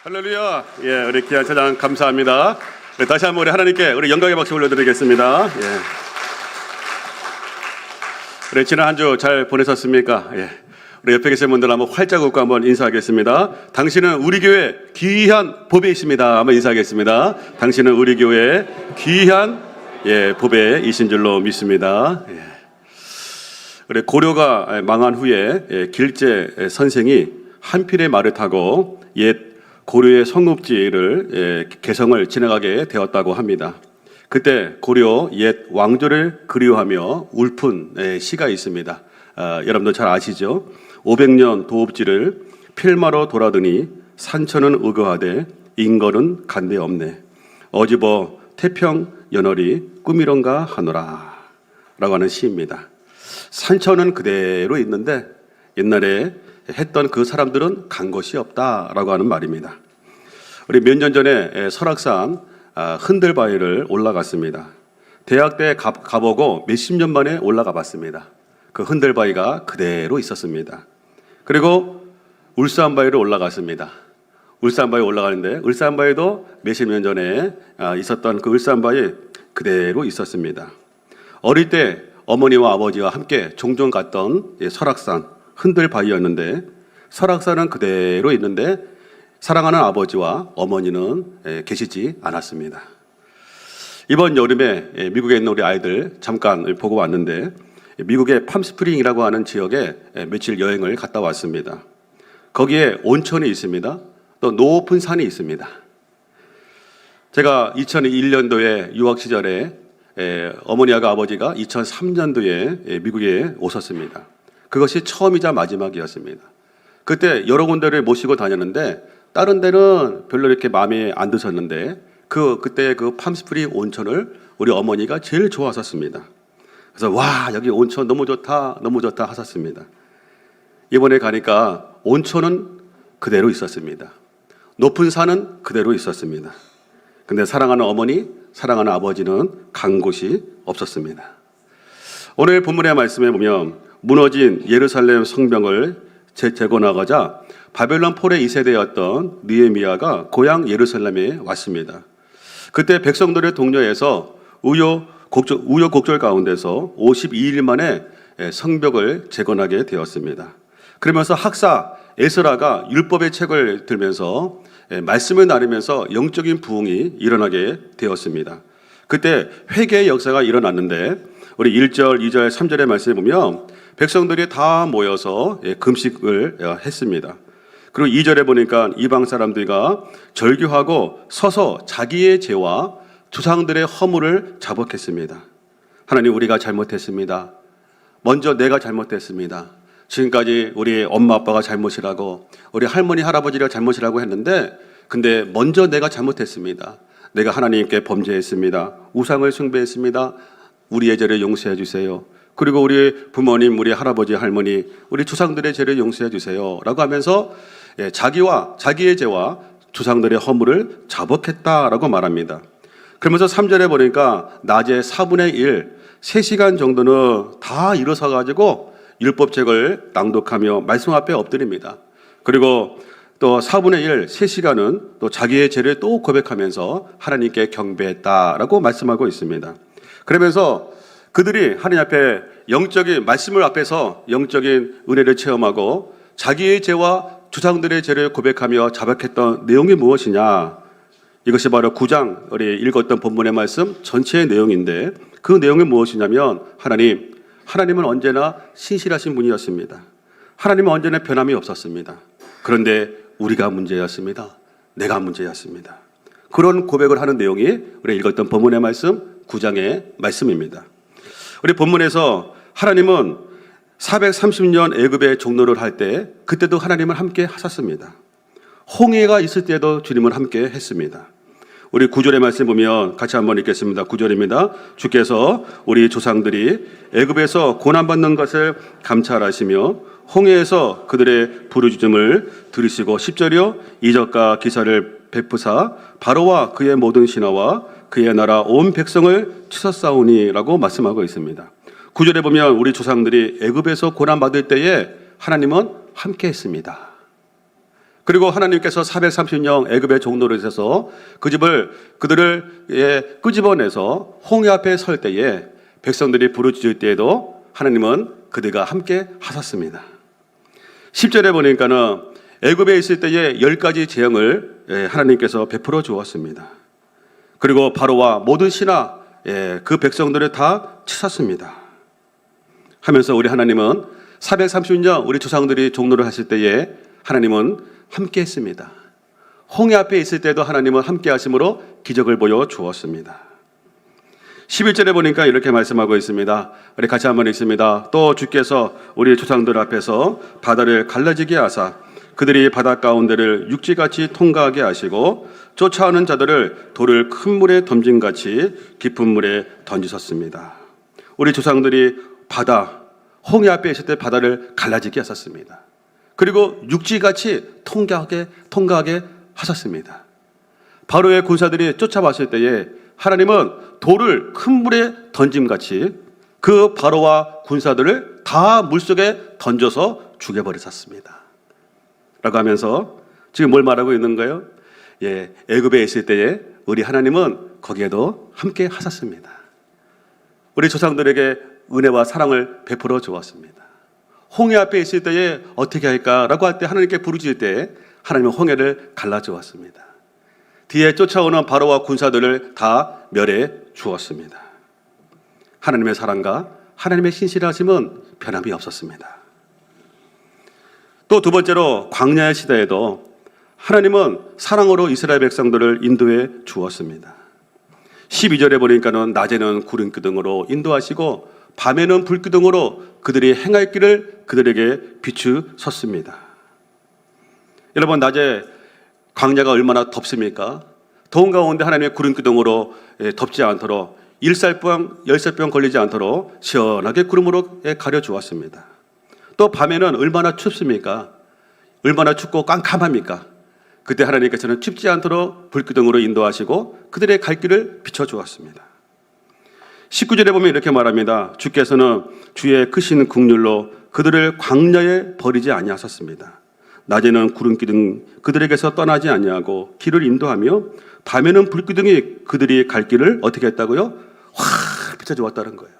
할렐루야. 우리 귀한 찬양 감사합니다. 다시 한번 우리 하나님께 우리 영광의 박수 올려드리겠습니다. 우리 지난 한 주 잘 보내셨습니까? 우리 옆에 계신 분들 한번 활짝 웃고 한번 인사하겠습니다. 당신은 우리 교회 귀한 보배이십니다. 한번 인사하겠습니다. 당신은 우리 교회 귀한 보배이신 줄로 믿습니다. 우리 고려가 망한 후에 길제 선생이 한 필의 말을 타고 옛 고려의 성읍지를 개성을 지나가게 되었다고 합니다. 그때 고려 옛 왕조를 그리워하며 울픈 시가 있습니다. 여러분도 잘 아시죠? 500년 도읍지를 필마로 돌아드니 산천은 의거하되 인걸은 간데 없네. 어집어 태평 연월이 꿈이런가 하노라 라고 하는 시입니다. 산천은 그대로 있는데 옛날에 했던 그 사람들은 간 것이 없다라고 하는 말입니다. 우리 몇 년 전에 설악산 흔들바위를 올라갔습니다. 대학 때 가보고 몇십 년 만에 올라가 봤습니다. 그 흔들바위가 그대로 있었습니다. 그리고 울산바위를 올라갔습니다. 울산바위 올라가는데 울산바위도 몇십 년 전에 있었던 그 울산바위 그대로 있었습니다. 어릴 때 어머니와 아버지와 함께 종종 갔던 설악산 흔들바위였는데 설악산은 그대로 있는데 사랑하는 아버지와 어머니는 계시지 않았습니다. 이번 여름에 미국에 있는 우리 아이들 잠깐 보고 왔는데 미국의 팜스프링이라고 하는 지역에 며칠 여행을 갔다 왔습니다. 거기에 온천이 있습니다. 또 높은 산이 있습니다. 제가 2001년도에 유학 시절에 어머니와 아버지가 2003년도에 미국에 오셨습니다. 그것이 처음이자 마지막이었습니다. 그때 여러 군데를 모시고 다녔는데 다른 데는 별로 이렇게 마음에 안 드셨는데 그때 그 팜스프링 온천을 우리 어머니가 제일 좋아하셨습니다. 그래서 와 여기 온천 너무 좋다 하셨습니다. 이번에 가니까 온천은 그대로 있었습니다. 높은 산은 그대로 있었습니다. 근데 사랑하는 어머니, 사랑하는 아버지는 간 곳이 없었습니다. 오늘 본문의 말씀에 보면 무너진 예루살렘 성벽을 재건하고자 바벨론 폴의 2세대였던 느헤미야가 고향 예루살렘에 왔습니다. 그때 백성들의 동료에서 우여곡절 가운데서 52일 만에 성벽을 재건하게 되었습니다. 그러면서 학사 에스라가 율법의 책을 들면서 말씀을 나누면서 영적인 부흥이 일어나게 되었습니다. 그때 회개의 역사가 일어났는데 우리 1절, 2절, 3절의 말씀에 보면 백성들이 다 모여서 금식을 했습니다. 그리고 2절에 보니까 이방 사람들과 절규하고 서서 자기의 죄와 조상들의 허물을 자복했습니다. 하나님 우리가 잘못했습니다. 먼저 내가 잘못했습니다. 지금까지 우리 엄마 아빠가 잘못이라고 우리 할머니 할아버지가 잘못이라고 했는데 근데 먼저 내가 잘못했습니다. 내가 하나님께 범죄했습니다. 우상을 숭배했습니다. 우리의 죄를 용서해 주세요. 그리고 우리 부모님, 우리 할아버지, 할머니, 우리 조상들의 죄를 용서해 주세요 라고 하면서 자기의 죄와 조상들의 허물을 자복했다라고 말합니다. 그러면서 3절에 보니까 낮에 4분의 1, 3시간 정도는 다 일어서 가지고 율법책을 낭독하며 말씀 앞에 엎드립니다. 그리고 또 4분의 1, 3시간은 또 자기의 죄를 또 고백하면서 하나님께 경배했다라고 말씀하고 있습니다. 그러면서 그들이 하나님 앞에 영적인 말씀을 앞에서 영적인 은혜를 체험하고 자기의 죄와 조상들의 죄를 고백하며 자백했던 내용이 무엇이냐? 이것이 바로 9장 우리 읽었던 본문의 말씀 전체의 내용인데 그 내용이 무엇이냐면 하나님은 언제나 신실하신 분이었습니다. 하나님은 언제나 변함이 없었습니다. 그런데 우리가 문제였습니다. 내가 문제였습니다. 그런 고백을 하는 내용이 우리 읽었던 본문의 말씀 9장의 말씀입니다. 우리 본문에서 하나님은 430년 애굽의 종노를 할 때 그때도 하나님은 함께 하셨습니다. 홍해가 있을 때도 주님은 함께 했습니다. 우리 9절의 말씀 보면 같이 한번 읽겠습니다. 9절입니다. 주께서 우리 조상들이 애굽에서 고난받는 것을 감찰하시며 홍해에서 그들의 부르짖음을 들으시고 10절이요 이적과 기사를 베푸사 바로와 그의 모든 신하와 그의 나라 온 백성을 치셨사오니라고 말씀하고 있습니다. 9절에 보면 우리 조상들이 애굽에서 고난받을 때에 하나님은 함께 했습니다. 그리고 하나님께서 430년 애굽의 종로를 있어서 그들을 끄집어내서 홍해 앞에 설 때에 백성들이 부르짖을 때에도 하나님은 그들과 함께 하셨습니다. 10절에 보니까는 애굽에 있을 때에 10가지 재앙을 하나님께서 베풀어 주었습니다. 그리고 바로와 모든 신하 그 백성들을 다 치셨습니다. 하면서 우리 하나님은 430년 우리 조상들이 종로를 하실 때에 하나님은 함께 했습니다. 홍해 앞에 있을 때도 하나님은 함께 하심으로 기적을 보여 주었습니다. 11절에 보니까 이렇게 말씀하고 있습니다. 우리 같이 한번 읽습니다. 또 주께서 우리 조상들 앞에서 바다를 갈라지게 하사 그들이 바다 가운데를 육지같이 통과하게 하시고 쫓아오는 자들을 돌을 큰 물에 던짐같이 깊은 물에 던지셨습니다. 우리 조상들이 홍해 앞에 있을 때 바다를 갈라지게 하셨습니다. 그리고 육지같이 통과하게 하셨습니다. 바로의 군사들이 쫓아왔을 때에 하나님은 돌을 큰 물에 던짐같이 그 바로와 군사들을 다 물속에 던져서 죽여버리셨습니다. 라고 하면서 지금 뭘 말하고 있는 거예요? 애굽에 있을 때에 우리 하나님은 거기에도 함께 하셨습니다. 우리 조상들에게 은혜와 사랑을 베풀어 주었습니다. 홍해 앞에 있을 때에 어떻게 할까라고 할 때 하나님께 부르짖을 때 하나님은 홍해를 갈라 주었습니다. 뒤에 쫓아오는 바로와 군사들을 다 멸해 주었습니다. 하나님의 사랑과 하나님의 신실하심은 변함이 없었습니다. 또 두 번째로 광야의 시대에도 하나님은 사랑으로 이스라엘 백성들을 인도해 주었습니다. 12절에 보니까는 낮에는 구름 기둥으로 인도하시고 밤에는 불 기둥으로 그들이 행할 길을 그들에게 비추셨습니다. 여러분, 낮에 광야가 얼마나 덥습니까? 더운 가운데 하나님의 구름 기둥으로 덥지 않도록 1살병, 10살병 걸리지 않도록 시원하게 구름으로 가려 주었습니다. 또 밤에는 얼마나 춥습니까? 얼마나 춥고 깜깜합니까? 그때 하나님께서는 춥지 않도록 불기둥으로 인도하시고 그들의 갈 길을 비춰주었습니다. 19절에 보면 이렇게 말합니다. 주께서는 주의 크신 국률로 그들을 광야에 버리지 아니하셨습니다. 낮에는 구름기둥 그들에게서 떠나지 아니하고 길을 인도하며 밤에는 불기둥이 그들이 갈 길을 어떻게 했다고요? 확 비춰주었다는 거예요.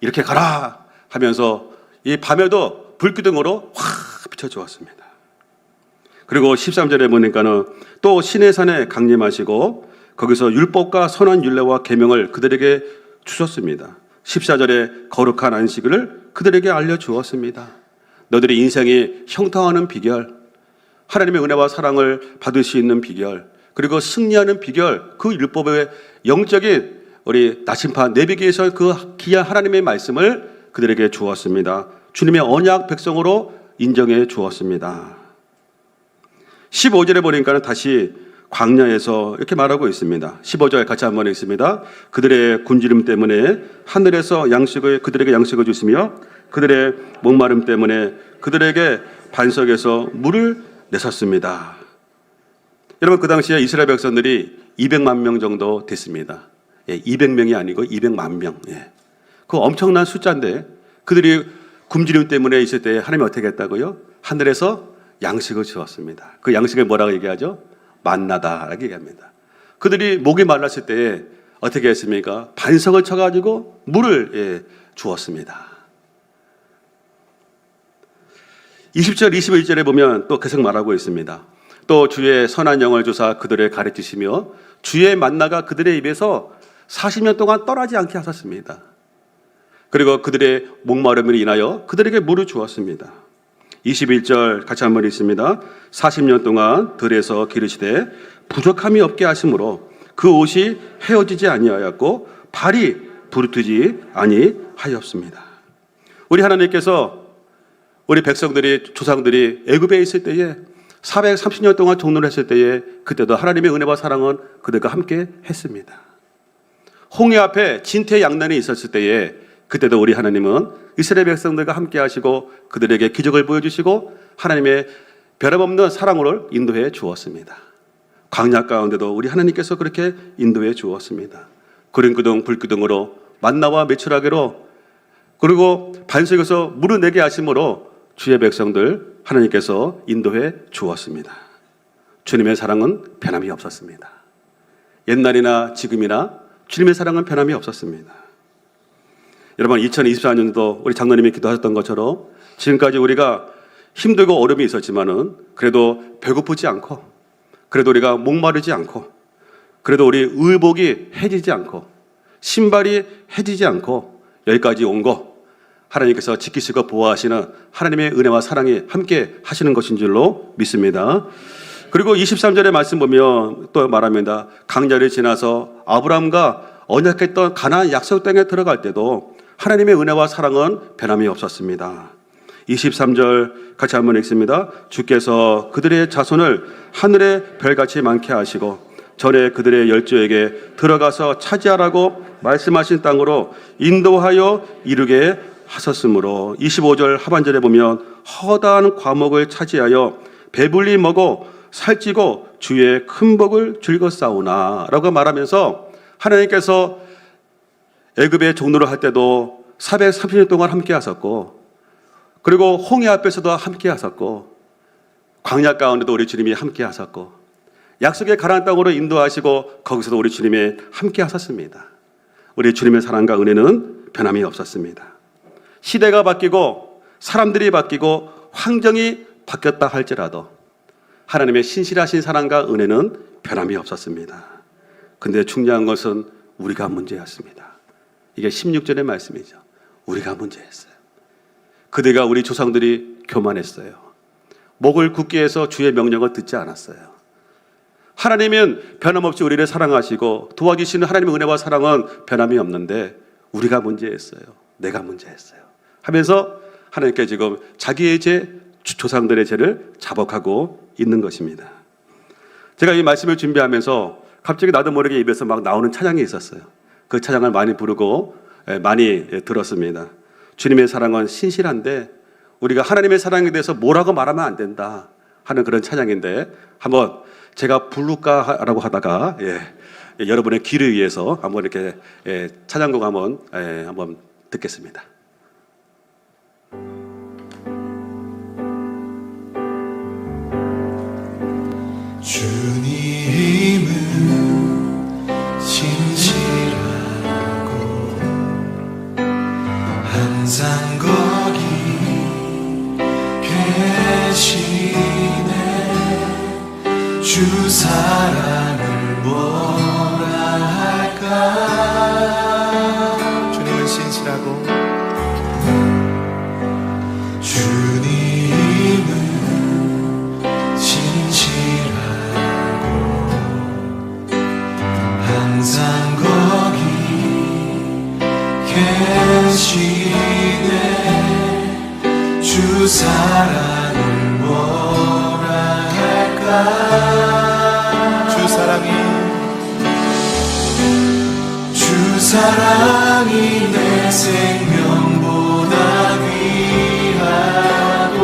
이렇게 가라 하면서 이 밤에도 불기둥으로 확 비춰주었습니다. 그리고 13절에 보니까는 또 시내산에 강림하시고 거기서 율법과 선한 율례와 계명을 그들에게 주셨습니다. 14절에 거룩한 안식일을 그들에게 알려주었습니다. 너들의 인생이 형통하는 비결, 하나님의 은혜와 사랑을 받을 수 있는 비결, 그리고 승리하는 비결, 그 율법의 영적인 우리 나침판 내비기에서 그 귀한 하나님의 말씀을 그들에게 주었습니다. 주님의 언약 백성으로 인정해 주었습니다. 15절에 보니까 다시 광야에서 이렇게 말하고 있습니다. 15절 같이 한번 읽습니다. 그들의 굶주림 때문에 하늘에서 그들에게 양식을 주시며 그들의 목마름 때문에 그들에게 반석에서 물을 내셨습니다. 여러분, 그 당시에 이스라엘 백성들이 200만 명 정도 됐습니다. 200명이 아니고 200만 명. 그 엄청난 숫자인데 그들이 굶주림 때문에 있을 때 하나님이 어떻게 했다고요? 하늘에서 양식을 주었습니다. 그 양식을 뭐라고 얘기하죠? 만나다라고 얘기합니다. 그들이 목이 말랐을 때 어떻게 했습니까? 반석을 쳐가지고 물을 주었습니다. 20절, 21절에 보면 또 계속 말하고 있습니다. 또 주의 선한 영을 주사 그들을 가르치시며 주의 만나가 그들의 입에서 40년 동안 떠나지 않게 하셨습니다. 그리고 그들의 목마름을 인하여 그들에게 물을 주었습니다. 21절 같이 한번 읽습니다. 40년 동안 들에서 기르시되 부족함이 없게 하심으로 그 옷이 헤어지지 아니하였고 발이 부르트지 아니하였습니다. 우리 하나님께서 우리 백성들이 조상들이 애굽에 있을 때에 430년 동안 종노를 했을 때에 그때도 하나님의 은혜와 사랑은 그들과 함께 했습니다. 홍해 앞에 진퇴양난이 있었을 때에 그때도 우리 하나님은 이스라엘 백성들과 함께 하시고 그들에게 기적을 보여주시고 하나님의 변함없는 사랑으로 인도해 주었습니다. 광야 가운데도 우리 하나님께서 그렇게 인도해 주었습니다. 구름기둥 불기둥으로 만나와 메추라기로 그리고 반석에서 물을 내게 하심으로 주의 백성들 하나님께서 인도해 주었습니다. 주님의 사랑은 변함이 없었습니다. 옛날이나 지금이나 주님의 사랑은 변함이 없었습니다. 여러분, 2024년도 우리 장로님이 기도하셨던 것처럼 지금까지 우리가 힘들고 어려움이 있었지만은 그래도 배고프지 않고, 그래도 우리가 목마르지 않고, 그래도 우리 의복이 해지지 않고, 신발이 해지지 않고 여기까지 온 거, 하나님께서 지키시고 보호하시는 하나님의 은혜와 사랑이 함께 하시는 것인 줄로 믿습니다. 그리고 23절의 말씀 보면 또 말합니다. 강야를 지나서 아브라함과 언약했던 가나안 약속 땅에 들어갈 때도 하나님의 은혜와 사랑은 변함이 없었습니다. 23절 같이 한번 읽습니다. 주께서 그들의 자손을 하늘의 별같이 많게 하시고 전에 그들의 열조에게 들어가서 차지하라고 말씀하신 땅으로 인도하여 이르게 하셨으므로 25절 하반절에 보면 허다한 과목을 차지하여 배불리 먹어 살찌고 주의 큰 복을 즐거싸우나 라고 말하면서 하나님께서 애굽의 종로를 할 때도 430년 동안 함께 하셨고, 그리고 홍해 앞에서도 함께 하셨고, 광야 가운데도 우리 주님이 함께 하셨고, 약속의 가나안 땅으로 인도하시고 거기서도 우리 주님이 함께 하셨습니다. 우리 주님의 사랑과 은혜는 변함이 없었습니다. 시대가 바뀌고 사람들이 바뀌고 환경이 바뀌었다 할지라도 하나님의 신실하신 사랑과 은혜는 변함이 없었습니다. 근데 중요한 것은 우리가 문제였습니다. 이게 16절의 말씀이죠. 우리가 문제였어요. 그대가 우리 조상들이 교만했어요. 목을 굳게 해서 주의 명령을 듣지 않았어요. 하나님은 변함없이 우리를 사랑하시고 도와주시는 하나님의 은혜와 사랑은 변함이 없는데 우리가 문제였어요. 내가 문제였어요. 하면서 하나님께 지금 자기의 죄, 조상들의 죄를 자복하고 있는 것입니다. 제가 이 말씀을 준비하면서 갑자기 나도 모르게 입에서 막 나오는 찬양이 있었어요. 그 찬양을 많이 부르고 많이 들었습니다. 주님의 사랑은 신실한데 우리가 하나님의 사랑에 대해서 뭐라고 말하면 안 된다 하는 그런 찬양인데, 한번 제가 부를까라고 하다가 여러분의 귀를 위해서 한번 이렇게 찬양곡 한번 듣겠습니다. 주님은 신실하고 항상 거기 계시네. 주 사랑을 뭐라 할까. 주님은 신실하고 항상 거기 계시네. 주 사랑을 뭐라 할까. 주 사랑이 내 생명보다 귀하고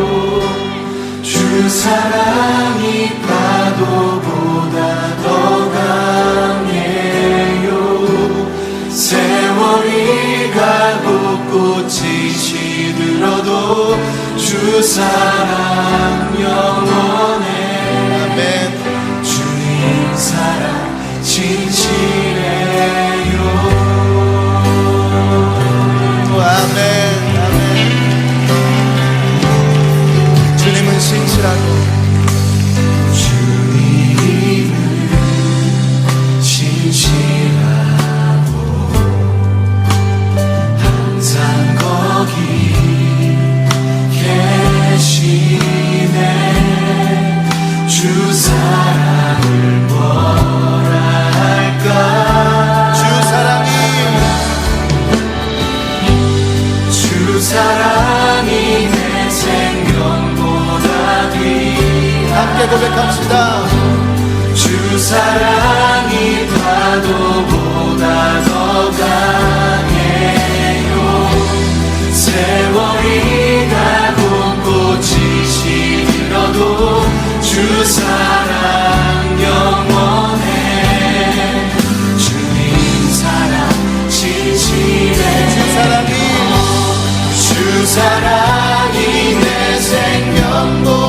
주 사랑이 파도보다 더 세월이 가고 꽃이 시들어도 주 사랑 영원해. 아멘. 주님 사랑 진실해요. 아멘. 아멘. 주님은 신실하고 주님은 신실하고 항상 거기 계시네. 주 사랑을 뭐라 할까. 주 사랑이 내 생명보다 귀. 함께 고백합시다. 주 사랑이 파도보다 더 강해요. 세월이 가고 꽃이 시들어도 주 사랑 영원해. 주님 사랑 진실해. 주 사랑이 내 생명보다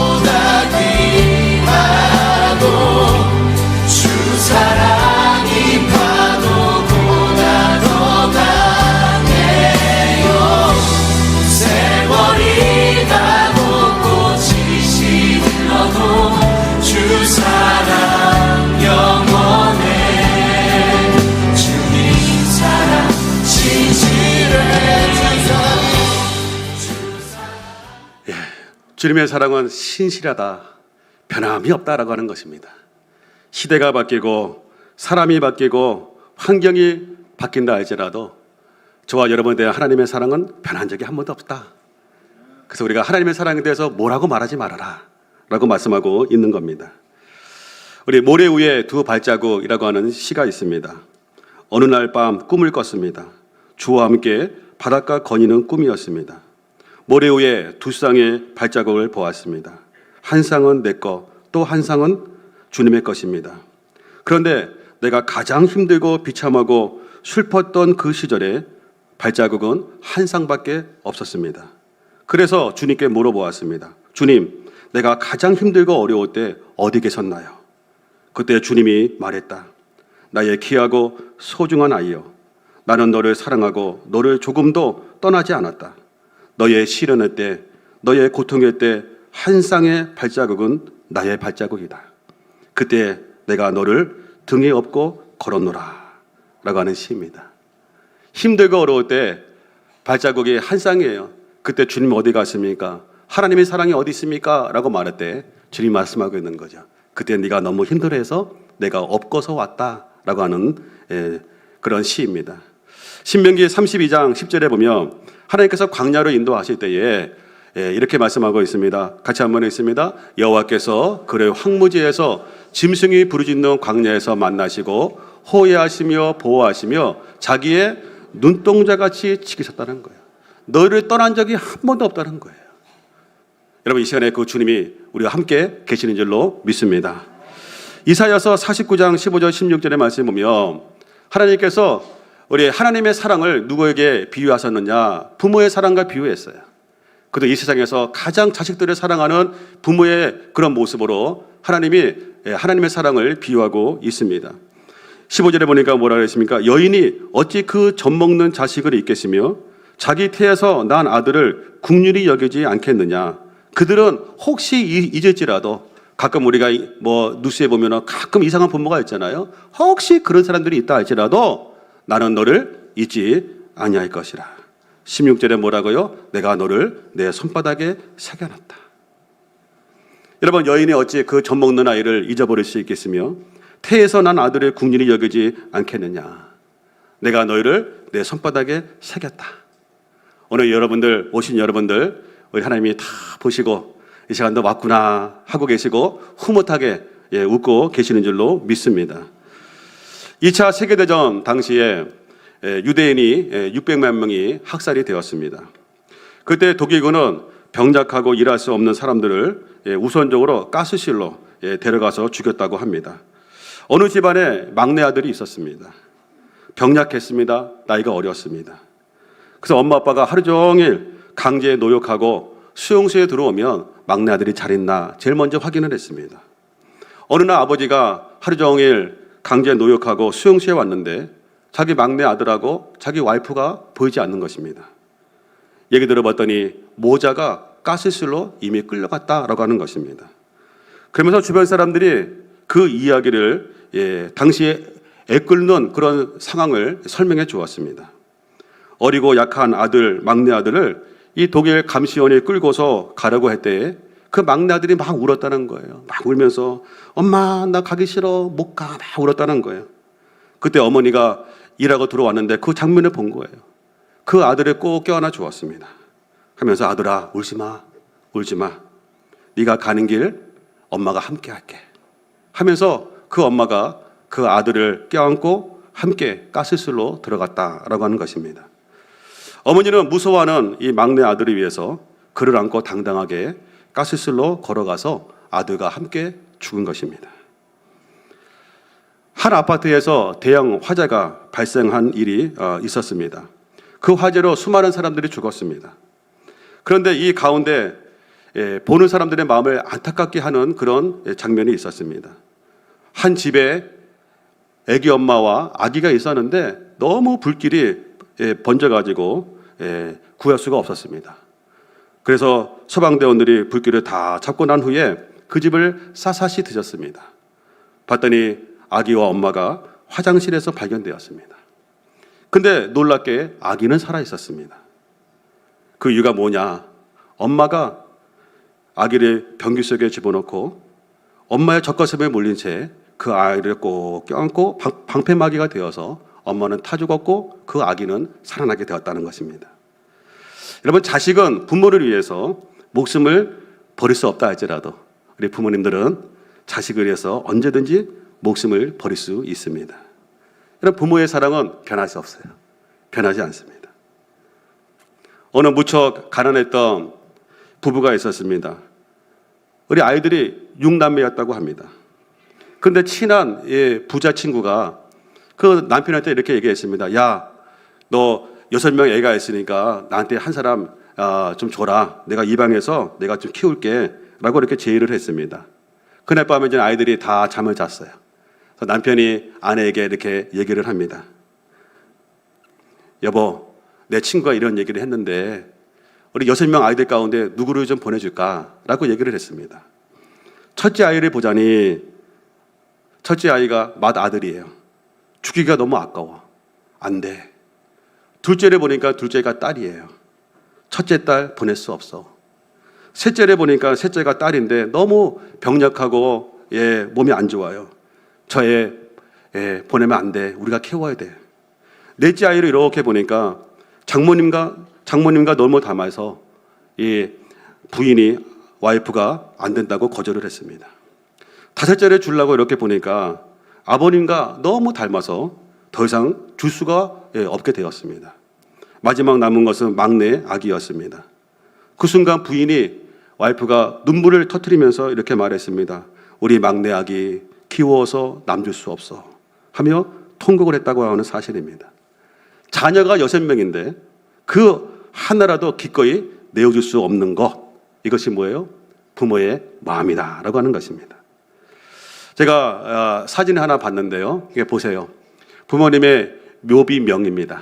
주님의 사랑은 신실하다, 변함이 없다라고 하는 것입니다. 시대가 바뀌고 사람이 바뀌고 환경이 바뀐다 할지라도 저와 여러분에 대한 하나님의 사랑은 변한 적이 한 번도 없다. 그래서 우리가 하나님의 사랑에 대해서 뭐라고 말하지 말아라 라고 말씀하고 있는 겁니다. 우리 모래 위에 두 발자국이라고 하는 시가 있습니다. 어느 날 밤 꿈을 꿨습니다. 주와 함께 바닷가 거니는 꿈이었습니다. 모래 위에 두 쌍의 발자국을 보았습니다. 한 쌍은 내 것, 또 한 쌍은 주님의 것입니다. 그런데 내가 가장 힘들고 비참하고 슬펐던 그 시절에 발자국은 한 쌍밖에 없었습니다. 그래서 주님께 물어보았습니다. 주님, 내가 가장 힘들고 어려울 때 어디 계셨나요? 그때 주님이 말했다. 나의 귀하고 소중한 아이여, 나는 너를 사랑하고 너를 조금도 떠나지 않았다. 너의 시련의 때, 너의 고통의 때 한 쌍의 발자국은 나의 발자국이다. 그때 내가 너를 등에 업고 걸었노라 라고 하는 시입니다. 힘들고 어려울 때 발자국이 한 쌍이에요. 그때 주님 어디 갔습니까? 하나님의 사랑이 어디 있습니까? 라고 말할 때 주님 말씀하고 있는 거죠. 그때 네가 너무 힘들어해서 내가 업고서 왔다 라고 하는 그런 시입니다. 신명기 32장 10절에 보면 하나님께서 광야로 인도하실 때에 이렇게 말씀하고 있습니다. 같이 한번 읽습니다. 여호와께서 그를 황무지에서 짐승이 부르짖는 광야에서 만나시고 호위하시며 보호하시며 자기의 눈동자같이 지키셨다는 거예요. 너를 떠난 적이 한 번도 없다는 거예요. 여러분, 이 시간에 그 주님이 우리와 함께 계시는 줄로 믿습니다. 이사야서 49장 15절 16절의 말씀을 보면 하나님께서 우리 하나님의 사랑을 누구에게 비유하셨느냐? 부모의 사랑과 비유했어요. 그도 이 세상에서 가장 자식들을 사랑하는 부모의 그런 모습으로 하나님이 하나님의 사랑을 비유하고 있습니다. 15절에 보니까 뭐라 그랬습니까? 여인이 어찌 그 젖먹는 자식을 잊겠으며 자기 태에서 난 아들을 국률이 여기지 않겠느냐? 그들은 혹시 잊을지라도 가끔 우리가 뭐 뉴스에 보면 가끔 이상한 부모가 있잖아요. 혹시 그런 사람들이 있다 할지라도 나는 너를 잊지 아니할 것이라. 16절에 뭐라고요? 내가 너를 내 손바닥에 새겨놨다. 여러분, 여인이 어찌 그 젖먹는 아이를 잊어버릴 수 있겠으며 태에서 난 아들을 국률이 여기지 않겠느냐? 내가 너희를 내 손바닥에 새겼다. 오늘 여러분들, 오신 여러분들, 우리 하나님이 다 보시고 이 시간도 왔구나 하고 계시고 흐뭇하게 웃고 계시는 줄로 믿습니다. 2차 세계대전 당시에 유대인이 600만 명이 학살이 되었습니다. 그때 독일군은 병작하고 일할 수 없는 사람들을 우선적으로 가스실로 데려가서 죽였다고 합니다. 어느 집안에 막내 아들이 있었습니다. 병약했습니다. 나이가 어렸습니다. 그래서 엄마 아빠가 하루 종일 강제에 노역하고 수용소에 들어오면 막내 아들이 잘 있나 제일 먼저 확인을 했습니다. 어느 날 아버지가 하루 종일 강제에 노역하고 수용소에 왔는데 자기 막내 아들하고 자기 와이프가 보이지 않는 것입니다. 얘기 들어봤더니 모자가 가스실로 이미 끌려갔다라고 하는 것입니다. 그러면서 주변 사람들이 그 이야기를 당시에 애끓는 그런 상황을 설명해 주었습니다. 어리고 약한 아들, 막내 아들을 이 독일 감시원이 끌고서 가려고 할 때에 그 막내 아들이 막 울었다는 거예요. 막 울면서 엄마 나 가기 싫어 못 가 막 울었다는 거예요. 그때 어머니가 일하고 들어왔는데 그 장면을 본 거예요. 그 아들을 꼭 껴안아 주었습니다. 하면서 아들아 울지 마, 울지 마. 네가 가는 길 엄마가 함께 할게. 하면서 그 엄마가 그 아들을 껴안고 함께 가스실로 들어갔다라고 하는 것입니다. 어머니는 무서워하는 이 막내 아들을 위해서 그를 안고 당당하게 가스실로 걸어가서 아들과 함께 죽은 것입니다. 한 아파트에서 대형 화재가 발생한 일이 있었습니다. 그 화재로 수많은 사람들이 죽었습니다. 그런데 이 가운데 보는 사람들의 마음을 안타깝게 하는 그런 장면이 있었습니다. 한 집에 아기 엄마와 아기가 있었는데 너무 불길이 번져가지고 구할 수가 없었습니다. 그래서 소방대원들이 불길을 다 잡고 난 후에 그 집을 샅샅이 뒤졌습니다. 봤더니 아기와 엄마가 화장실에서 발견되었습니다. 근데 놀랍게 아기는 살아 있었습니다. 그 이유가 뭐냐? 엄마가 아기를 변기 속에 집어넣고 엄마의 젖가슴에 몰린 채 그 아이를 꼭 껴안고 방패막이가 되어서 엄마는 타 죽었고 그 아기는 살아나게 되었다는 것입니다. 여러분, 자식은 부모를 위해서 목숨을 버릴 수 없다 할지라도 우리 부모님들은 자식을 위해서 언제든지 목숨을 버릴 수 있습니다. 여러분, 부모의 사랑은 변하지 없어요. 변하지 않습니다. 어느 무척 가난했던 부부가 있었습니다. 우리 아이들이 6남매였다고 합니다. 그런데 친한 부자 친구가 그 남편한테 이렇게 얘기했습니다. 야, 너 6명 애가 있으니까 나한테 한 사람 좀 줘라. 내가 입양해서 내가 좀 키울게. 라고 이렇게 제의를 했습니다. 그날 밤에 이제 아이들이 다 잠을 잤어요. 그래서 남편이 아내에게 이렇게 얘기를 합니다. 여보, 내 친구가 이런 얘기를 했는데 우리 6명 아이들 가운데 누구를 좀 보내줄까? 라고 얘기를 했습니다. 첫째 아이를 보자니 첫째 아이가 맏아들이에요. 주기가 너무 아까워. 안 돼. 둘째를 보니까 둘째가 딸이에요. 첫째 딸 보낼 수 없어. 셋째를 보니까 셋째가 딸인데 너무 병력하고 몸이 안 좋아요. 저애 보내면 안 돼. 우리가 키워야 돼. 넷째 아이를 이렇게 보니까 장모님과 너무 닮아서 이 부인이 와이프가 안 된다고 거절을 했습니다. 다섯째를 주려고 이렇게 보니까 아버님과 너무 닮아서 더 이상 줄 수가 없게 되었습니다. 마지막 남은 것은 막내 아기였습니다. 그 순간 부인이 와이프가 눈물을 터뜨리면서 이렇게 말했습니다. 우리 막내 아기 키워서 남줄 수 없어 하며 통곡을 했다고 하는 사실입니다. 자녀가 6명인데 그 하나라도 기꺼이 내어줄 수 없는 것, 이것이 뭐예요? 부모의 마음이다 라고 하는 것입니다. 제가 사진을 하나 봤는데요. 이게 보세요. 부모님의 묘비명입니다.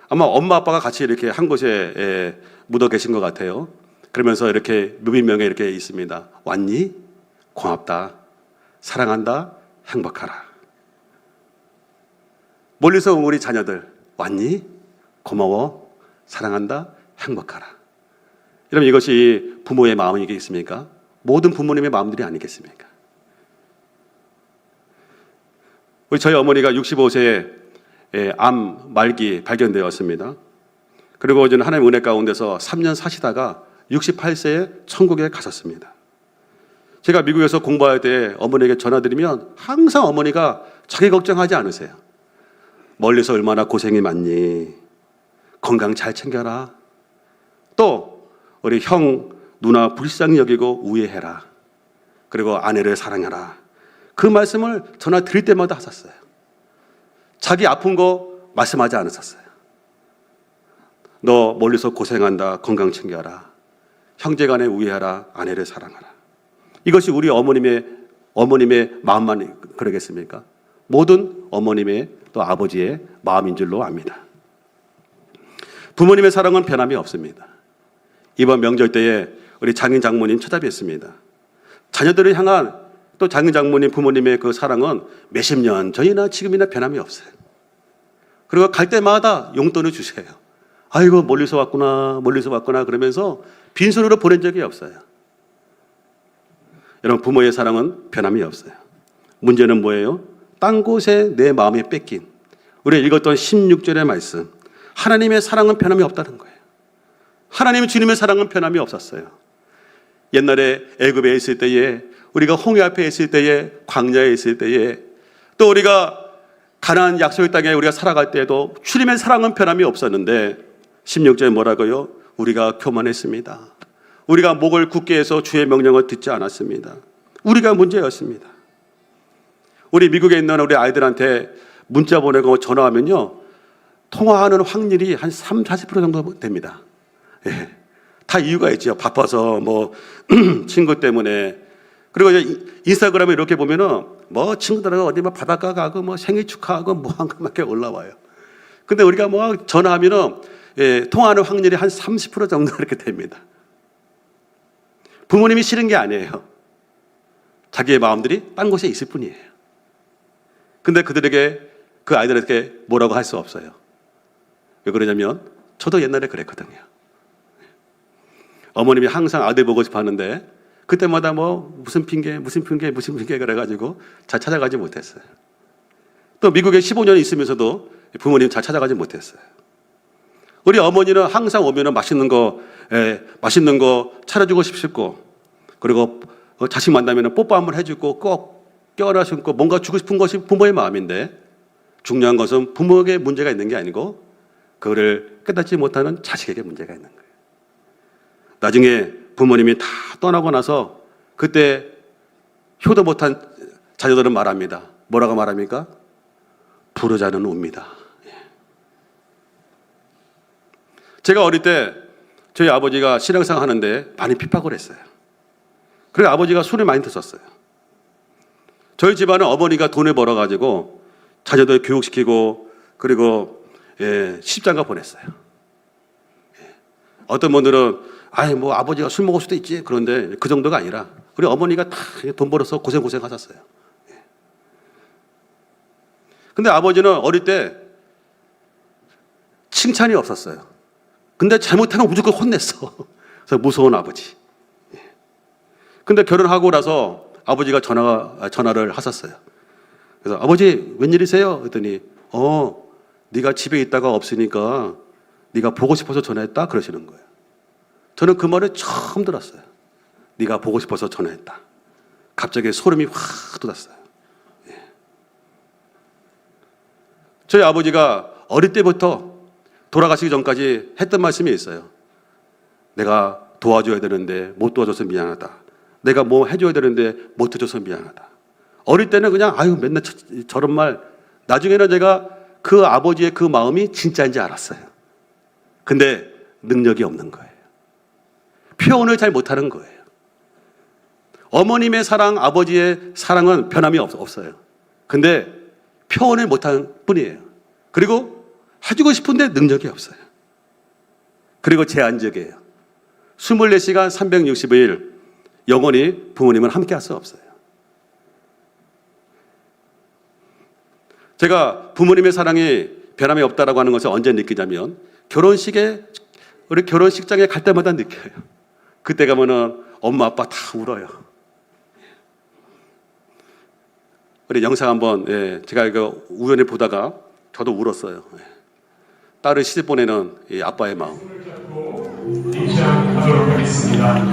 아마 엄마 아빠가 같이 이렇게 한 곳에 묻어 계신 것 같아요. 그러면서 이렇게 묘비명에 이렇게 있습니다. 왔니? 고맙다. 사랑한다. 행복하라. 멀리서 온 우리 자녀들, 왔니? 고마워. 사랑한다. 행복하라. 여러분, 이것이 부모의 마음이겠습니까? 모든 부모님의 마음들이 아니겠습니까? 우리 저희 어머니가 65세에 암 말기 발견되었습니다. 그리고 저는 하나님의 은혜 가운데서 3년 사시다가 68세에 천국에 가셨습니다. 제가 미국에서 공부할 때 어머니에게 전화드리면 항상 어머니가 자기 걱정하지 않으세요. 멀리서 얼마나 고생이 많니? 건강 잘 챙겨라. 또 우리 형, 누나 불쌍히 여기고 우애해라. 그리고 아내를 사랑해라. 그 말씀을 전화 드릴 때마다 하셨어요. 자기 아픈 거 말씀하지 않으셨어요. 너 멀리서 고생한다. 건강 챙겨라. 형제간에 우애하라. 아내를 사랑하라. 이것이 우리 어머님의 마음만 그러겠습니까? 모든 어머님의 또 아버지의 마음인 줄로 압니다. 부모님의 사랑은 변함이 없습니다. 이번 명절 때에 우리 장인 장모님 찾아뵙습니다. 자녀들을 향한 또 장인 장모님 부모님의 그 사랑은 몇십 년 전이나 지금이나 변함이 없어요. 그리고 갈 때마다 용돈을 주세요. 아이고 멀리서 왔구나 그러면서 빈손으로 보낸 적이 없어요. 여러분, 부모의 사랑은 변함이 없어요. 문제는 뭐예요? 딴 곳에 내 마음이 뺏긴, 우리가 읽었던 16절의 말씀, 하나님의 사랑은 변함이 없다는 거예요. 하나님 주님의 사랑은 변함이 없었어요. 옛날에 애굽에 있을 때에, 우리가 홍해 앞에 있을 때에, 광야에 있을 때에, 또 우리가 가나안 약속의 땅에 우리가 살아갈 때에도 주님의 사랑은 변함이 없었는데 16절에 뭐라고요? 우리가 교만했습니다. 우리가 목을 굳게 해서 주의 명령을 듣지 않았습니다. 우리가 문제였습니다. 우리 미국에 있는 우리 아이들한테 문자 보내고 전화하면요, 통화하는 확률이 한 30, 40% 정도 됩니다. 예. 다 이유가 있죠. 바빠서 뭐 친구 때문에. 그리고 이제 인스타그램에 이렇게 보면은 뭐 친구들하고 어디 뭐 바닷가 가고 뭐 생일 축하하고 뭐 한 것밖에 올라와요. 근데 우리가 뭐 전화하면은 통화하는 확률이 한 30% 정도 이렇게 됩니다. 부모님이 싫은 게 아니에요. 자기의 마음들이 딴 곳에 있을 뿐이에요. 근데 그들에게, 그 아이들에게 뭐라고 할 수 없어요. 왜 그러냐면 저도 옛날에 그랬거든요. 어머님이 항상 아들 보고 싶어 하는데 그때마다 뭐 무슨 핑계 그래가지고 잘 찾아가지 못했어요. 또 미국에 15년 있으면서도 부모님 잘 찾아가지 못했어요. 우리 어머니는 항상 오면은 맛있는 거 차려주고 싶고, 그리고 자식 만나면은 뽀뽀 한번 해주고 꼭 껴안아 신고 뭔가 주고 싶은 것이 부모의 마음인데, 중요한 것은 부모에게 문제가 있는 게 아니고 그거를 깨닫지 못하는 자식에게 문제가 있는 거예요. 나중에 부모님이 다 떠나고 나서 그때 효도 못한 자녀들은 말합니다. 뭐라고 말합니까? 부르자는 웁니다. 제가 어릴 때 저희 아버지가 신앙생활 하는데 많이 핍박을 했어요. 그래서 아버지가 술을 많이 드셨어요. 저희 집안은 어머니가 돈을 벌어가지고 자녀들 교육시키고, 그리고 시집장가 보냈어요. 어떤 분들은 뭐 아버지가 술 먹을 수도 있지, 그런데 그 정도가 아니라 우리 어머니가 다 돈 벌어서 고생 하셨어요. 근데 아버지는 어릴 때 칭찬이 없었어요. 근데 잘못하면 무조건 혼냈어. 그래서 무서운 아버지. 근데 결혼하고 나서 아버지가 전화를 하셨어요. 그래서 아버지 웬일이세요? 그랬더니 네가 집에 있다가 없으니까 네가 보고 싶어서 전화했다 그러시는 거예요. 저는 그 말을 처음 들었어요. 네가 보고 싶어서 전화했다. 갑자기 소름이 확 돋았어요. 저희 아버지가 어릴 때부터 돌아가시기 전까지 했던 말씀이 있어요. 내가 도와줘야 되는데 못 도와줘서 미안하다. 내가 뭐 해줘야 되는데 못 해줘서 미안하다. 어릴 때는 그냥 맨날 저런 말. 나중에는 제가 그 아버지의 그 마음이 진짜인지 알았어요. 근데 능력이 없는 거예요. 표현을 잘 못하는 거예요. 어머님의 사랑, 아버지의 사랑은 변함이 없어요. 근데 표현을 못하는 뿐이에요. 그리고 해주고 싶은데 능력이 없어요. 그리고 제한적이에요. 24시간 365일 영원히 부모님은 함께 할 수 없어요. 제가 부모님의 사랑이 변함이 없다라고 하는 것을 언제 느끼냐면, 우리 결혼식장에 갈 때마다 느껴요. 그때 가면은 엄마 아빠 다 울어요. 우리 영상 한번 제가 이거 우연히 보다가 저도 울었어요. 딸을 시집 보내는 이 아빠의 마음. 입장하도록 하겠습니다.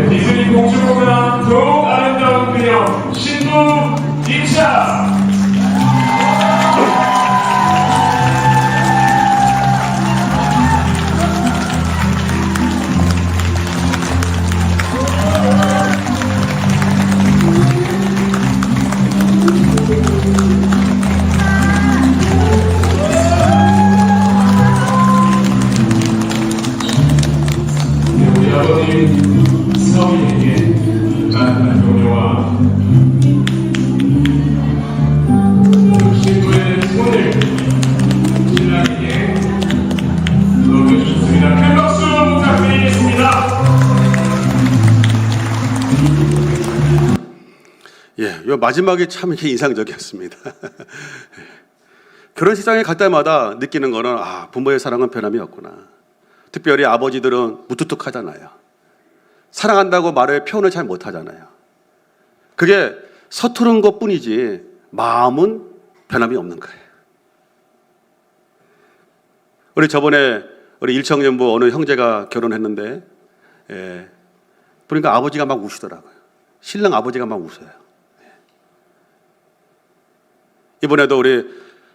디즈니 공주보다 더욱 아름다운 그녀 신부 입장. 우리 아버님 서희에게 따뜻한 격려와 신부의 손을 신랑에게 넣어주셨습니다. 큰 박수 부탁드리겠습니다. 요 마지막이 참 이렇게 인상적이었습니다. 결혼식장에 갈 때마다 느끼는 거는 부모의 사랑은 변함이 없구나. 특별히 아버지들은 무뚝뚝하잖아요. 사랑한다고 말을 표현을 잘 못하잖아요. 그게 서투른 것뿐이지 마음은 변함이 없는 거예요. 우리 저번에 우리 일청년부 어느 형제가 결혼했는데 보니까 아버지가 막 우시더라고요. 신랑 아버지가 막 웃어요. 이번에도 우리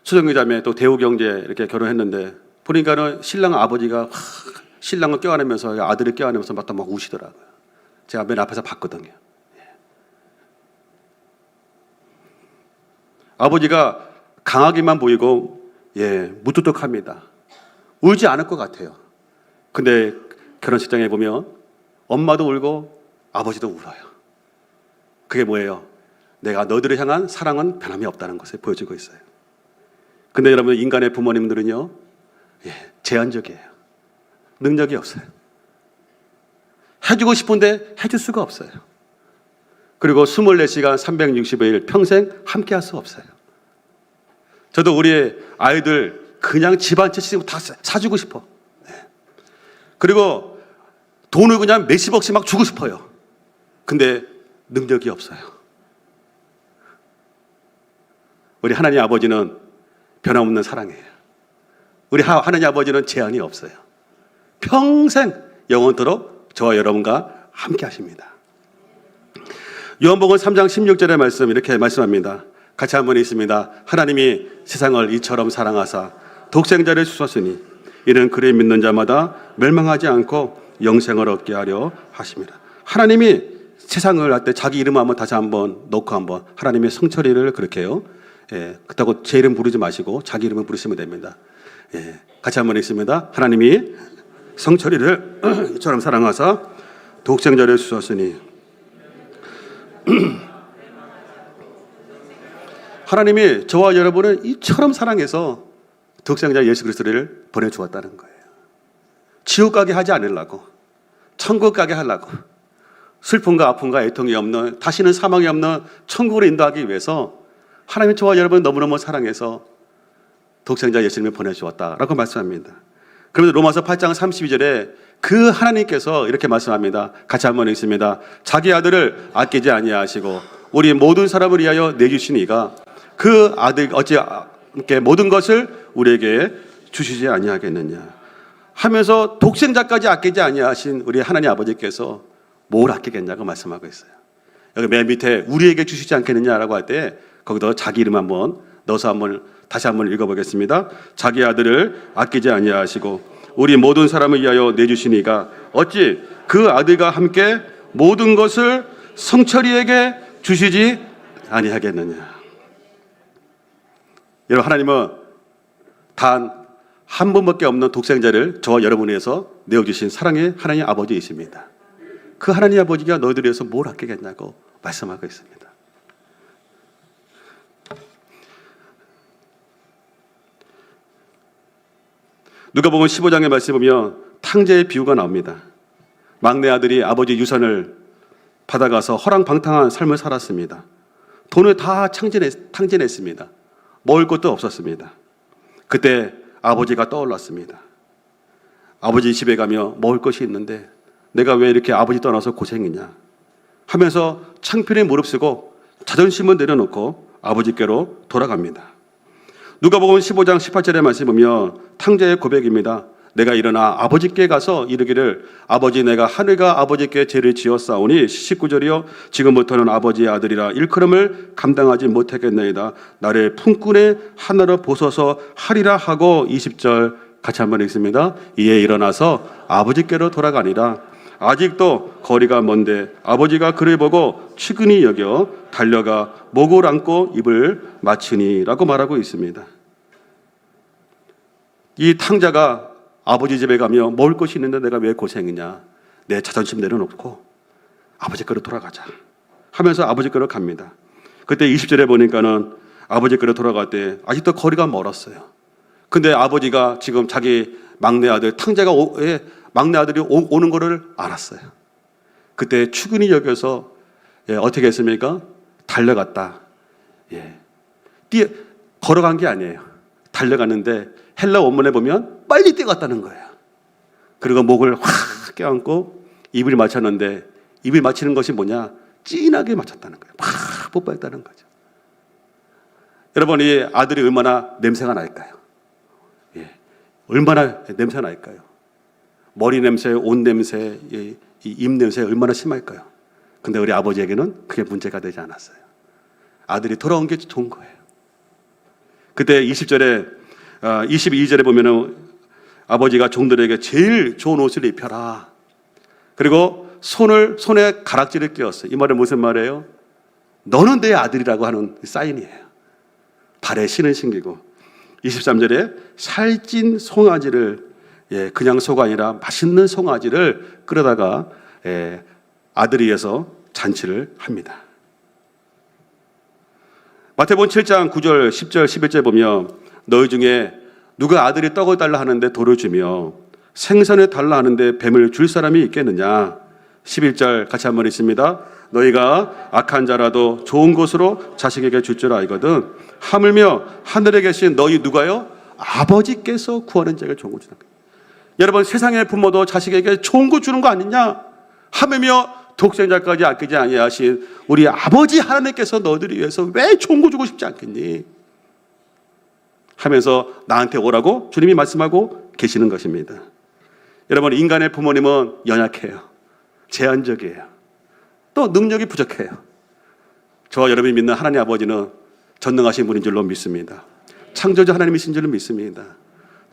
수정기 자매 또 대우경제 이렇게 결혼했는데 보니까는 신랑 아버지가 신랑을 껴안으면서 아들을 껴안으면서 막 우시더라고요. 제가 맨 앞에서 봤거든요. 아버지가 강하게만 보이고 무뚝뚝합니다. 울지 않을 것 같아요. 근데 결혼식장에 보면 엄마도 울고 아버지도 울어요. 그게 뭐예요? 내가 너희들을 향한 사랑은 변함이 없다는 것을 보여주고 있어요. 근데 여러분, 인간의 부모님들은요, 제한적이에요. 능력이 없어요. 해주고 싶은데 해줄 수가 없어요. 그리고 24시간 365일 평생 함께 할 수 없어요. 저도 우리 아이들 그냥 집 한 채씩 다 사주고 싶어. 그리고 돈을 그냥 몇십억씩 막 주고 싶어요. 근데 능력이 없어요. 우리 하나님 아버지는 변함없는 사랑이에요. 우리 하나님 아버지는 제한이 없어요. 평생 영원토록 저와 여러분과 함께 하십니다. 요한복음 3장 16절의 말씀 이렇게 말씀합니다. 같이 한번 읽습니다. 하나님이 세상을 이처럼 사랑하사 독생자를 주셨으니 이는 그를 믿는 자마다 멸망하지 않고 영생을 얻게 하려 하십니다. 하나님이 세상을 할 때 자기 이름 한번 다시 한번 넣고 한번 하나님의 성철이를 그렇게 해요. 그렇다고 제 이름 부르지 마시고 자기 이름을 부르시면 됩니다. 같이 한번 읽습니다. 하나님이 성철이를 이처럼 사랑하사 독생자를 주셨으니 하나님이 저와 여러분을 이처럼 사랑해서 독생자 예수 그리스도를 보내주었다는 거예요. 지옥 가게 하지 않으려고, 천국 가게 하려고, 슬픔과 아픔과 애통이 없는, 다시는 사망이 없는 천국으로 인도하기 위해서 하나님이 저와 여러분을 너무너무 사랑해서 독생자 예수님을 보내주었다라고 말씀합니다. 그러면서 로마서 8장 32절에 그 하나님께서 이렇게 말씀합니다. 같이 한번 읽습니다. 자기 아들을 아끼지 아니하시고 우리 모든 사람을 위하여 내주신 이가 그 아들 어찌 모든 것을 우리에게 주시지 아니하겠느냐 하면서 독생자까지 아끼지 아니하신 우리 하나님 아버지께서 뭘 아끼겠냐고 말씀하고 있어요. 여기 맨 밑에 우리에게 주시지 않겠느냐라고 할 때 거기다 자기 이름 한번 넣어서 다시 한번 읽어보겠습니다. 자기 아들을 아끼지 아니하시고 우리 모든 사람을 위하여 내주시니가 어찌 그 아들과 함께 모든 것을 성철이에게 주시지 아니하겠느냐. 여러분, 하나님은 단 한 분밖에 없는 독생자를 저와 여러분을 위해서 내어주신 사랑의 하나님 아버지이십니다. 그 하나님 아버지가 너희들 위해서 뭘 아끼겠냐고 말씀하고 있습니다. 누가복음 15장의 말씀 보면 탕자의 비유가 나옵니다. 막내 아들이 아버지 유산을 받아가서 허랑방탕한 삶을 살았습니다. 돈을 다 탕진했습니다. 먹을 것도 없었습니다. 그때 아버지가 떠올랐습니다. 아버지 집에 가며 먹을 것이 있는데 내가 왜 이렇게 아버지 떠나서 고생이냐 하면서 창피를 무릅쓰고 자존심을 내려놓고 아버지께로 돌아갑니다. 누가복음 15장 18절의 말씀 보면 탕자의 고백입니다. 내가 일어나 아버지께 가서 이르기를 아버지 내가 하늘과 아버지께 죄를 지었사오니 19절이요 지금부터는 아버지의 아들이라 일컬음을 감당하지 못하겠나이다. 나를 품꾼의 하나로 보소서 하리라 하고 20절 같이 한번 읽습니다. 이에 일어나서 아버지께로 돌아가니라. 아직도 거리가 먼데 아버지가 그를 보고 측은히 여겨 달려가 목을 안고 입을 맞추니라고 말하고 있습니다. 이 탕자가 아버지 집에 가며 먹을 것이 있는데 내가 왜 고생이냐, 내 자존심 내려놓고 아버지께로 돌아가자 하면서 아버지께로 갑니다. 그때 20절에 보니까는 아버지께로 돌아갈 때 아직도 거리가 멀었어요. 근데 아버지가 지금 자기 막내 아들 탕자가 막내 아들이 오는 거를 알았어요. 그때 추근히 여겨서 어떻게 했습니까? 달려갔다. 걸어간 게 아니에요. 달려갔는데 헬라 원문에 보면 빨리 뛰어갔다는 거예요. 그리고 목을 확 껴안고 입을 맞췄는데 입을 맞추는 것이 뭐냐? 진하게 맞췄다는 거예요. 팍 뽀뽀했다는 거죠. 여러분, 이 아들이 얼마나 냄새가 날까요? 얼마나 냄새가 날까요? 머리 냄새, 옷 냄새, 입 냄새 얼마나 심할까요? 근데 우리 아버지에게는 그게 문제가 되지 않았어요. 아들이 돌아온 게 좋은 거예요. 그때 22절에 보면은 아버지가 종들에게 제일 좋은 옷을 입혀라. 그리고 손에 가락지를 끼웠어요. 이 말은 무슨 말이에요? 너는 내 아들이라고 하는 사인이에요. 발에 신을 신기고 23절에 살찐 송아지를 그냥 소가 아니라 맛있는 송아지를 끌어다가 아들을 위해서 잔치를 합니다. 마태복음 7장 9절, 10절, 11절 보면 너희 중에 누가 아들이 떡을 달라 하는데 돌을 주며 생선을 달라 하는데 뱀을 줄 사람이 있겠느냐. 11절 같이 한번 읽습니다. 너희가 악한 자라도 좋은 것으로 자식에게 줄 줄 알거든 하물며 하늘에 계신 너희 누가요? 아버지께서 구하는 자에게 좋은 것을 주는 거예요. 여러분, 세상의 부모도 자식에게 좋은 거 주는 거 아니냐 하며 독생자까지 아끼지 아니하신 우리 아버지 하나님께서 너희들을 위해서 왜 좋은 거 주고 싶지 않겠니 하면서 나한테 오라고 주님이 말씀하고 계시는 것입니다. 여러분, 인간의 부모님은 연약해요. 제한적이에요. 또 능력이 부족해요. 저와 여러분이 믿는 하나님 아버지는 전능하신 분인 줄로 믿습니다. 창조주 하나님이신 줄로 믿습니다.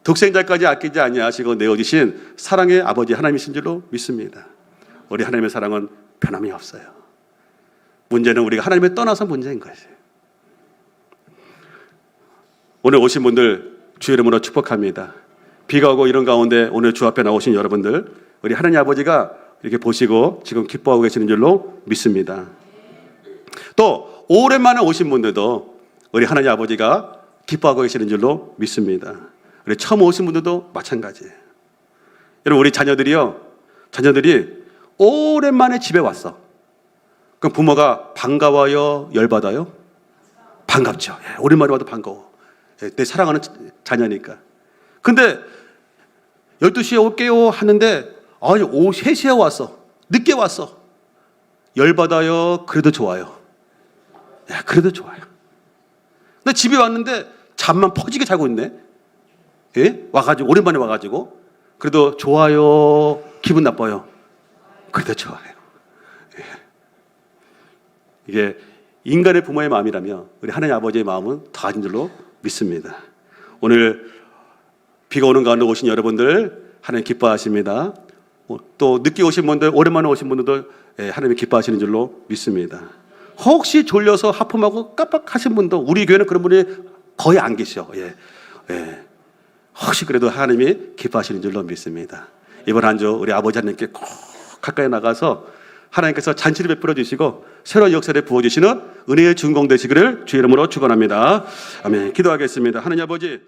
독생자까지 아끼지 아니하시고 내어주신 사랑의 아버지 하나님이신 줄로 믿습니다. 우리 하나님의 사랑은 변함이 없어요. 문제는 우리가 하나님을 떠나서 문제인 것이에요. 오늘 오신 분들 주의 이름으로 축복합니다. 비가 오고 이런 가운데 오늘 주 앞에 나오신 여러분들, 우리 하나님 아버지가 이렇게 보시고 지금 기뻐하고 계시는 줄로 믿습니다. 또 오랜만에 오신 분들도 우리 하나님 아버지가 기뻐하고 계시는 줄로 믿습니다. 우리 처음 오신 분들도 마찬가지예요. 여러분, 우리 자녀들이 오랜만에 집에 왔어. 그럼 부모가 반가워요, 열받아요? 반갑죠. 예, 오랜만에 와도 반가워. 예, 내 사랑하는 자녀니까. 근데 12시에 올게요 하는데 오후 3시에 왔어. 늦게 왔어. 열받아요? 그래도 좋아요. 야, 그래도 좋아요. 근데 집에 왔는데 잠만 퍼지게 자고 있네. 예? 와가지고, 오랜만에 와가지고. 그래도 좋아요? 기분 나빠요? 그래도 좋아요. 예. 이게 인간의 부모의 마음이라면 우리 하나님 아버지의 마음은 더하신 줄로 믿습니다. 오늘 비가 오는 가운데 오신 여러분들 하나님 기뻐하십니다. 또 늦게 오신 분들, 오랜만에 오신 분들도 하나님이 기뻐하시는 줄로 믿습니다. 혹시 졸려서 하품하고 깜빡하신 분도 우리 교회는 그런 분이 거의 안 계셔. 예. 혹시 그래도 하나님이 기뻐하시는 줄로 믿습니다. 이번 한 주 우리 아버지 하나님께 꼭 가까이 나가서 하나님께서 잔치를 베풀어 주시고 새로운 역사를 부어주시는 은혜의 준공 되시기를 주의 이름으로 축원합니다. 아멘. 기도하겠습니다. 하나님 아버지,